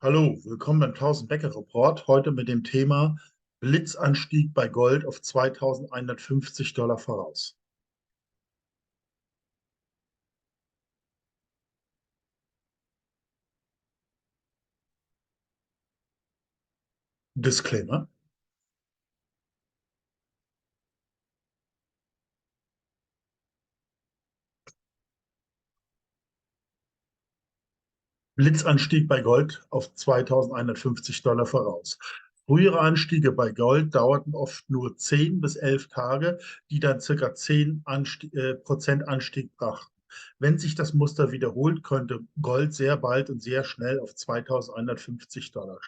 Hallo, willkommen beim 1000 Bäcker Report. Heute mit dem Thema Blitzanstieg bei Gold auf 2150 Dollar voraus. Disclaimer. Blitzanstieg bei Gold auf 2150 Dollar voraus. Frühere Anstiege bei Gold dauerten oft nur 10 bis 11 Tage, die dann ca. 10% Anstieg brachten. Wenn sich das Muster wiederholt, könnte Gold sehr bald und sehr schnell auf 2150 Dollar.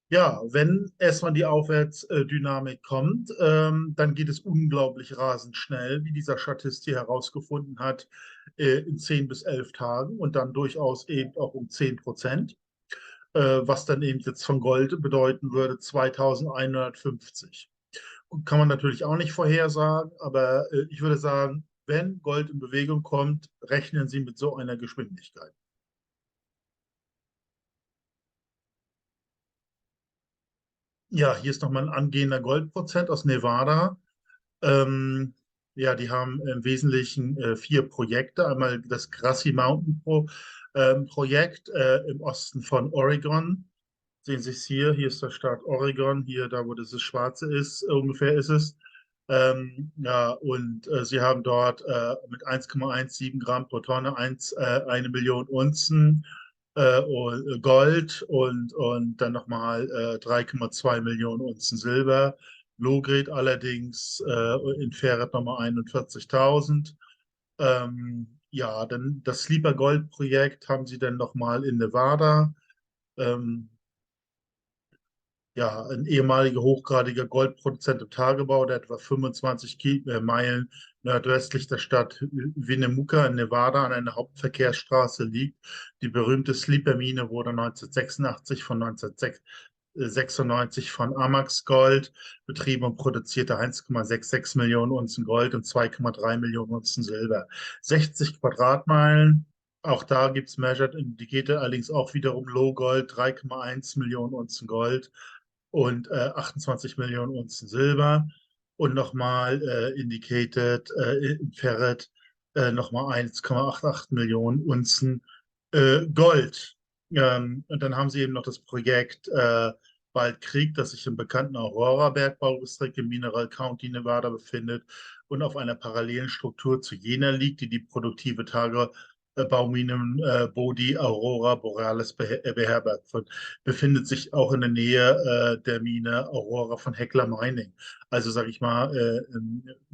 Ja, wenn erstmal die Aufwärtsdynamik kommt, dann geht es unglaublich rasend schnell, wie dieser Statist hier herausgefunden hat, in 10 bis 11 Tagen und dann durchaus eben auch um 10%, was dann eben jetzt von Gold bedeuten würde 2150. Und kann man natürlich auch nicht vorhersagen, aber ich würde sagen, wenn Gold in Bewegung kommt, rechnen Sie mit so einer Geschwindigkeit. Ja, hier ist nochmal ein angehender Goldprozent aus Nevada. Ähm, ja, die haben im Wesentlichen vier Projekte. Einmal das Grassy Mountain Projekt im Osten von Oregon. Sehen Sie es hier? Hier ist der Staat Oregon. Hier, da wo dieses Schwarze ist, ungefähr ist es. Ja, und sie haben dort mit 1,17 Gramm pro Tonne 1 Million Unzen Gold und dann nochmal 3,2 Millionen Unzen Silber. Logret allerdings in Ferret nochmal 41.000. Ja, dann das Sleeper Gold Projekt haben sie dann nochmal in Nevada. Ähm, ja, ein ehemaliger hochgradiger Goldproduzent im Tagebau, der etwa 25 Meilen nordwestlich der Stadt Winnemucca in Nevada an einer Hauptverkehrsstraße liegt. Die berühmte Sleeper-Mine wurde 1986 von 1996 von Amax Gold betrieben und produzierte 1,66 Millionen Unzen Gold und 2,3 Millionen Unzen Silber. 60 Quadratmeilen. Auch da gibt es Measured Indicator, allerdings auch wiederum Low Gold, 3,1 Millionen Unzen Gold und 28 Millionen Unzen Silber und nochmal indicated in Ferret nochmal 1,88 Millionen Unzen Gold. Und dann haben sie eben noch das Projekt Waldkrieg, das sich im bekannten Aurora-Bergbaudistrikt im Mineral County, Nevada befindet und auf einer parallelen Struktur zu jener liegt, die die produktive Tagebauminen Bodi Aurora Borealis beherbergt. Befindet sich auch in der Nähe der Mine Aurora von Heckler Mining. Also sage ich mal,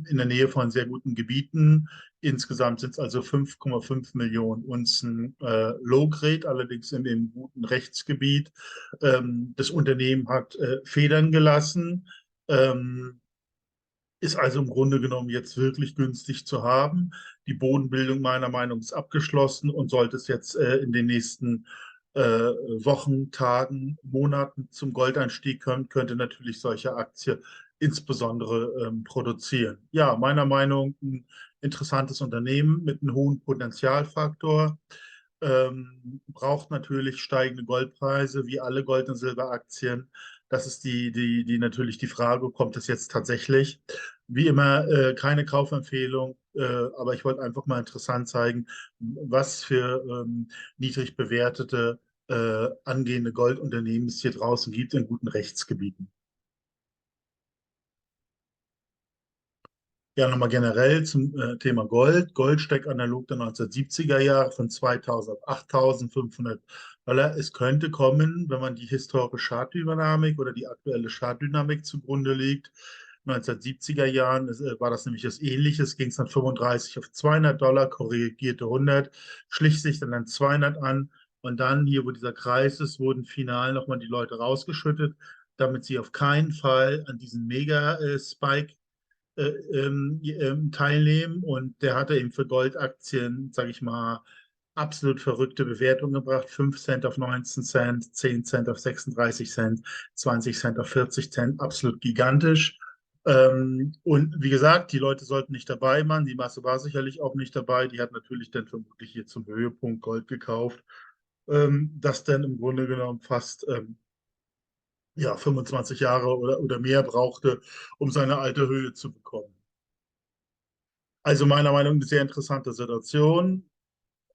in der Nähe von sehr guten Gebieten. Insgesamt sind es also 5,5 Millionen Unzen Low-Grade, allerdings in dem guten Rechtsgebiet. Das Unternehmen hat Federn gelassen. Ähm, ist also im Grunde genommen jetzt wirklich günstig zu haben. Die Bodenbildung meiner Meinung nach ist abgeschlossen und sollte es jetzt in den nächsten Wochen, Tagen, Monaten zum Goldanstieg kommen, könnte natürlich solche Aktie insbesondere produzieren. Ja, meiner Meinung nach ein interessantes Unternehmen mit einem hohen Potenzialfaktor. Braucht natürlich steigende Goldpreise, wie alle Gold- und Silberaktien. Das ist die natürlich die Frage, kommt es jetzt tatsächlich? Wie immer, keine Kaufempfehlung, aber ich wollte einfach mal interessant zeigen, was für niedrig bewertete angehende Goldunternehmen es hier draußen gibt in guten Rechtsgebieten. Ja, nochmal generell zum Thema Gold. Gold steigt analog der 1970er Jahre von 2000 auf 8.500 Dollar. Es könnte kommen, wenn man die historische Chartdynamik oder die aktuelle Chartdynamik zugrunde legt. 1970er Jahren war das nämlich das Ähnliches, ging es dann 35 auf 200 Dollar, korrigierte 100, schlich sich dann 200 an und dann hier, wo dieser Kreis ist, wurden final nochmal die Leute rausgeschüttet, damit sie auf keinen Fall an diesen Mega-Spike teilnehmen. Und der hatte eben für Goldaktien, sage ich mal, absolut verrückte Bewertungen gebracht. 5 Cent auf 19 Cent, 10 Cent auf 36 Cent, 20 Cent auf 40 Cent, absolut gigantisch. Und wie gesagt, die Leute sollten nicht dabei sein. Die Masse war sicherlich auch nicht dabei. Die hat natürlich dann vermutlich hier zum Höhepunkt Gold gekauft. das dann im Grunde genommen fast ja, 25 Jahre oder mehr brauchte, um seine alte Höhe zu bekommen. Also meiner Meinung nach eine sehr interessante Situation.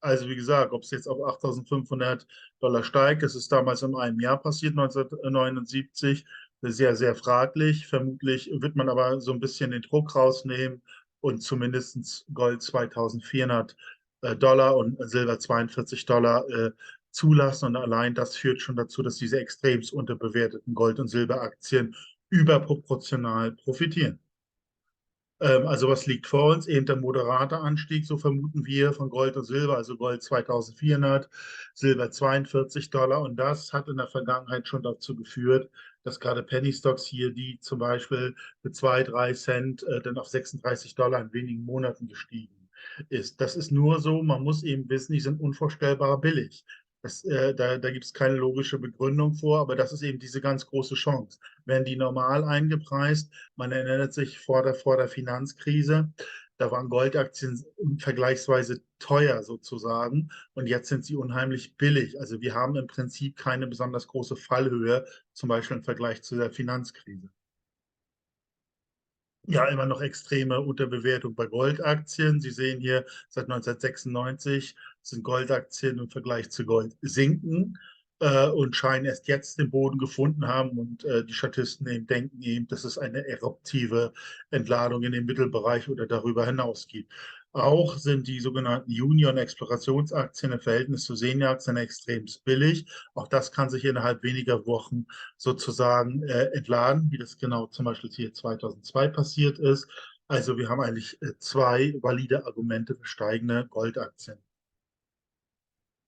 Also wie gesagt, ob es jetzt auf 8.500 $ steigt, das ist damals in einem Jahr passiert, 1979, sehr, sehr fraglich. Vermutlich wird man aber so ein bisschen den Druck rausnehmen und zumindest Gold 2.400 $ und Silber 42 $ zulassen. Und allein das führt schon dazu, dass diese extremst unterbewerteten Gold- und Silberaktien überproportional profitieren. Also was liegt vor uns? Eben der moderate Anstieg, so vermuten wir, von Gold und Silber, also Gold 2.400, Silber 42 $. Und das hat in der Vergangenheit schon dazu geführt, dass gerade Penny Stocks hier, die zum Beispiel für 2, 3 Cent dann auf 36 $ in wenigen Monaten gestiegen ist. Das ist nur so, man muss eben wissen, die sind unvorstellbar billig. Da gibt es keine logische Begründung vor, aber das ist eben diese ganz große Chance. Werden die normal eingepreist, man erinnert sich vor der Finanzkrise, da waren Goldaktien vergleichsweise teuer sozusagen und jetzt sind sie unheimlich billig. Also wir haben im Prinzip keine besonders große Fallhöhe, zum Beispiel im Vergleich zu der Finanzkrise. Ja, immer noch extreme Unterbewertung bei Goldaktien. Sie sehen hier, seit 1996 sind Goldaktien im Vergleich zu Gold sinken und scheinen erst jetzt den Boden gefunden haben. Und die Statisten eben denken eben, dass es eine eruptive Entladung in den Mittelbereich oder darüber hinaus gibt. Auch sind die sogenannten Union-Explorationsaktien im Verhältnis zu Senior-Aktien extrem billig. Auch das kann sich innerhalb weniger Wochen sozusagen entladen, wie das genau zum Beispiel hier 2002 passiert ist. Also wir haben eigentlich zwei valide Argumente für steigende Goldaktien.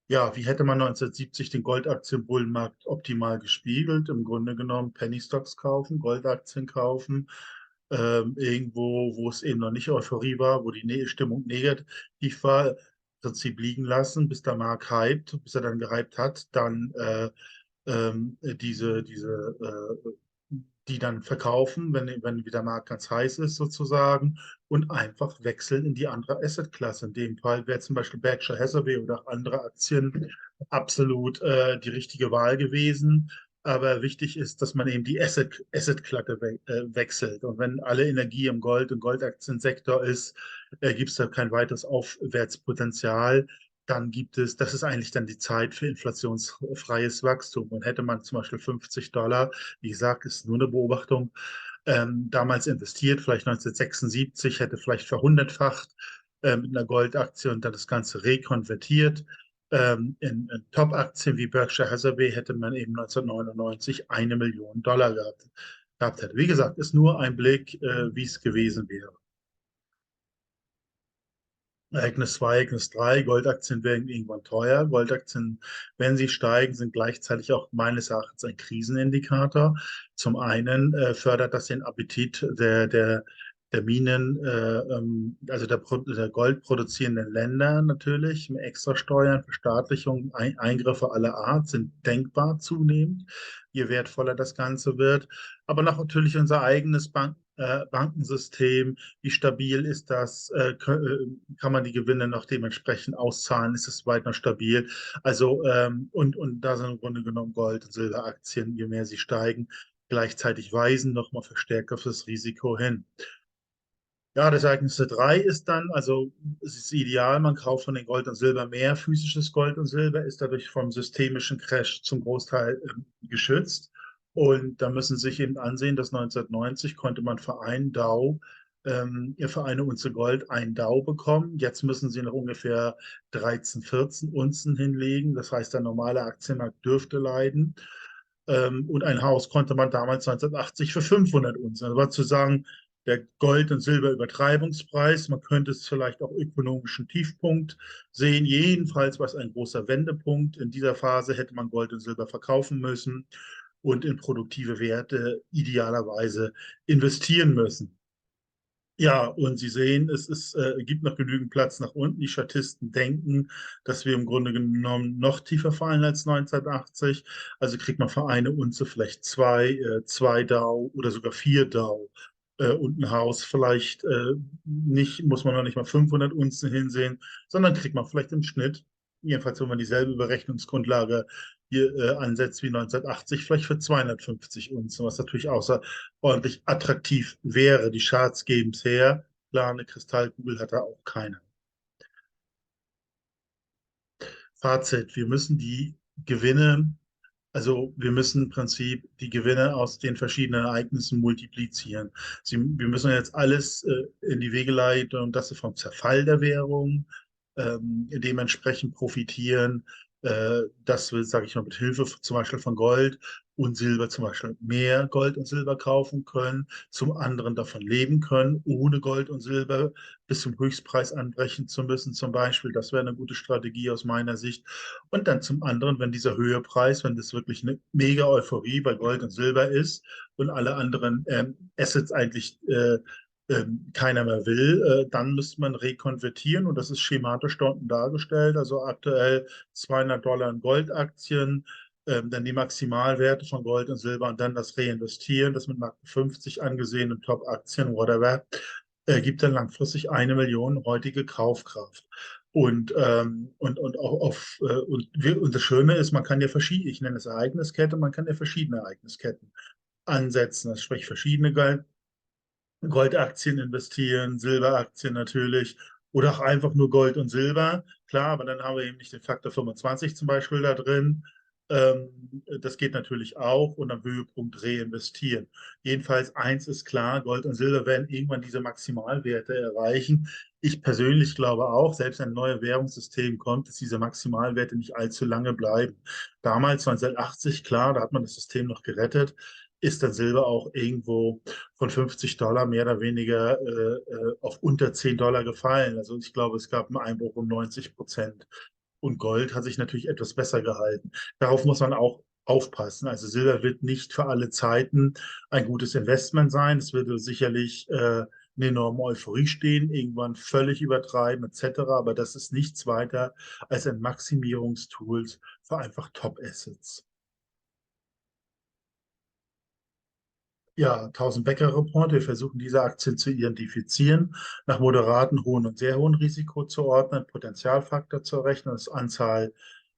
Ja, wie hätte man 1970 den Goldaktienbullenmarkt optimal gespiegelt? Im Grunde genommen Penny Stocks kaufen, Goldaktien kaufen, irgendwo, wo es eben noch nicht Euphorie war, wo die Stimmung negativ war, im Prinzip liegen lassen, bis der Markt hypt, bis er dann gehypt hat, dann die dann verkaufen, wenn wieder Markt ganz heiß ist sozusagen und einfach wechseln in die andere Assetklasse. In dem Fall wäre zum Beispiel Berkshire Hathaway oder auch andere Aktien absolut die richtige Wahl gewesen. Aber wichtig ist, dass man eben die Assetklasse wechselt. Und wenn alle Energie im Gold- und Goldaktiensektor ist, gibt es da kein weiteres Aufwärtspotenzial. Dann gibt es, das ist eigentlich dann die Zeit für inflationsfreies Wachstum. Und hätte man zum Beispiel 50 $, wie gesagt, ist nur eine Beobachtung, damals investiert, vielleicht 1976, hätte vielleicht verhundertfacht mit einer Goldaktie und dann das Ganze rekonvertiert. In Top-Aktien wie Berkshire Hathaway hätte man eben 1999 1 Million $ gehabt hätte. Wie gesagt, ist nur ein Blick, wie es gewesen wäre. Ereignis 2, Ereignis 3, Goldaktien werden irgendwann teuer. Goldaktien, wenn sie steigen, sind gleichzeitig auch meines Erachtens ein Krisenindikator. Zum einen fördert das den Appetit der Minen, also der goldproduzierenden Länder natürlich. Extrasteuern, Verstaatlichung, Eingriffe aller Art sind denkbar zunehmend, je wertvoller das Ganze wird. Aber natürlich unser eigenes Bankensystem, wie stabil ist das? Kann man die Gewinne noch dementsprechend auszahlen? Ist es weiter stabil? Also, und da sind im Grunde genommen Gold- und Silberaktien, je mehr sie steigen, gleichzeitig weisen nochmal verstärkt auf das Risiko hin. Ja, das Ereignis 3 ist dann, also es ist ideal, man kauft von den Gold und Silber mehr physisches Gold und Silber, ist dadurch vom systemischen Crash zum Großteil geschützt. Und da müssen Sie sich eben ansehen, dass 1990 konnte man für eine Unze Gold ein DAU bekommen. Jetzt müssen Sie noch ungefähr 13, 14 Unzen hinlegen. Das heißt, der normale Aktienmarkt dürfte leiden. Und ein Haus konnte man damals 1980 für 500 Unzen. Also war zu sagen, der Gold- und Silberübertreibungspreis. Man könnte es vielleicht auch ökonomischen Tiefpunkt sehen. Jedenfalls war es ein großer Wendepunkt. In dieser Phase hätte man Gold und Silber verkaufen müssen und in produktive Werte idealerweise investieren müssen. Ja, und Sie sehen, gibt noch genügend Platz nach unten. Die Statisten denken, dass wir im Grunde genommen noch tiefer fallen als 1980. Also kriegt man für eine Unze vielleicht zwei DAU oder sogar 4 DAU. Und ein Haus vielleicht nicht, muss man noch nicht mal 500 Unzen hinsehen, sondern kriegt man vielleicht im Schnitt jedenfalls wenn man dieselbe Berechnungsgrundlage hier ansetzt wie 1980, vielleicht für 250 Unzen, was natürlich außerordentlich attraktiv wäre. Die Charts geben es her. Klar, eine Kristallkugel hat er auch keine. Fazit, wir müssen die Gewinne, also wir müssen im Prinzip die Gewinne aus den verschiedenen Ereignissen multiplizieren. Wir müssen jetzt alles in die Wege leiten und das vom Zerfall der Währung dementsprechend profitieren, dass wir, sage ich mal, mit Hilfe zum Beispiel von Gold und Silber zum Beispiel mehr Gold und Silber kaufen können, zum anderen davon leben können, ohne Gold und Silber bis zum Höchstpreis anbrechen zu müssen, zum Beispiel. Das wäre eine gute Strategie aus meiner Sicht. Und dann zum anderen, wenn dieser Höhepreis, wenn das wirklich eine mega Euphorie bei Gold und Silber ist und alle anderen Assets eigentlich keiner mehr will, dann müsste man rekonvertieren und das ist schematisch dort dargestellt. Also aktuell $200 in Goldaktien, dann die Maximalwerte von Gold und Silber und dann das Reinvestieren, das mit Markt 50 angesehenen Top-Aktien, whatever, gibt dann langfristig 1 Million heutige Kaufkraft. Und auch und das Schöne ist, man kann ja verschiedene, ich nenne es Ereigniskette, man kann ja verschiedene Ereignisketten ansetzen, das sprich verschiedene Goldaktien investieren, Silberaktien natürlich oder auch einfach nur Gold und Silber. Klar, aber dann haben wir eben nicht den Faktor 25 zum Beispiel da drin. Das geht natürlich auch und am Höhepunkt reinvestieren. Jedenfalls eins ist klar, Gold und Silber werden irgendwann diese Maximalwerte erreichen. Ich persönlich glaube auch, selbst wenn ein neues Währungssystem kommt, dass diese Maximalwerte nicht allzu lange bleiben. Damals 1980, klar, da hat man das System noch gerettet, ist dann Silber auch irgendwo von $50 mehr oder weniger auf unter $10 gefallen. Also ich glaube, es gab einen Einbruch um 90%. Und Gold hat sich natürlich etwas besser gehalten. Darauf muss man auch aufpassen. Also Silber wird nicht für alle Zeiten ein gutes Investment sein. Es würde sicherlich eine enorme Euphorie stehen, irgendwann völlig übertreiben etc. Aber das ist nichts weiter als ein Maximierungstool für einfach Top-Assets. Ja, 1000-Becker-Report. Wir versuchen diese Aktien zu identifizieren, nach moderaten, hohen und sehr hohen Risiko zu ordnen, Potenzialfaktor zu rechnen, das Anzahl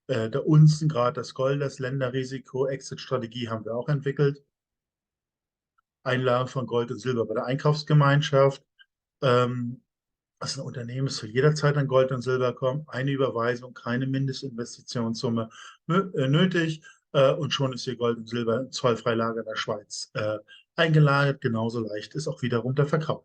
der Unzen, Grad des Goldes, Länderrisiko, Exit-Strategie haben wir auch entwickelt. Einlagen von Gold und Silber bei der Einkaufsgemeinschaft. Ähm, dass ein Unternehmen zu jeder Zeit an Gold und Silber kommt, eine Überweisung, keine Mindestinvestitionssumme nötig und schon ist hier Gold und Silber in Zollfreilager in der Schweiz eingelagert. Genauso leicht ist auch wiederum der Verkauf.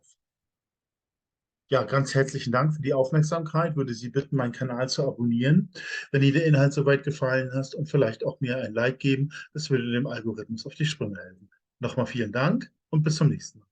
Ja, ganz herzlichen Dank für die Aufmerksamkeit. Würde Sie bitten, meinen Kanal zu abonnieren, wenn Ihnen der Inhalt soweit gefallen hat und vielleicht auch mir ein Like geben. Das würde dem Algorithmus auf die Sprünge helfen. Nochmal vielen Dank und bis zum nächsten Mal.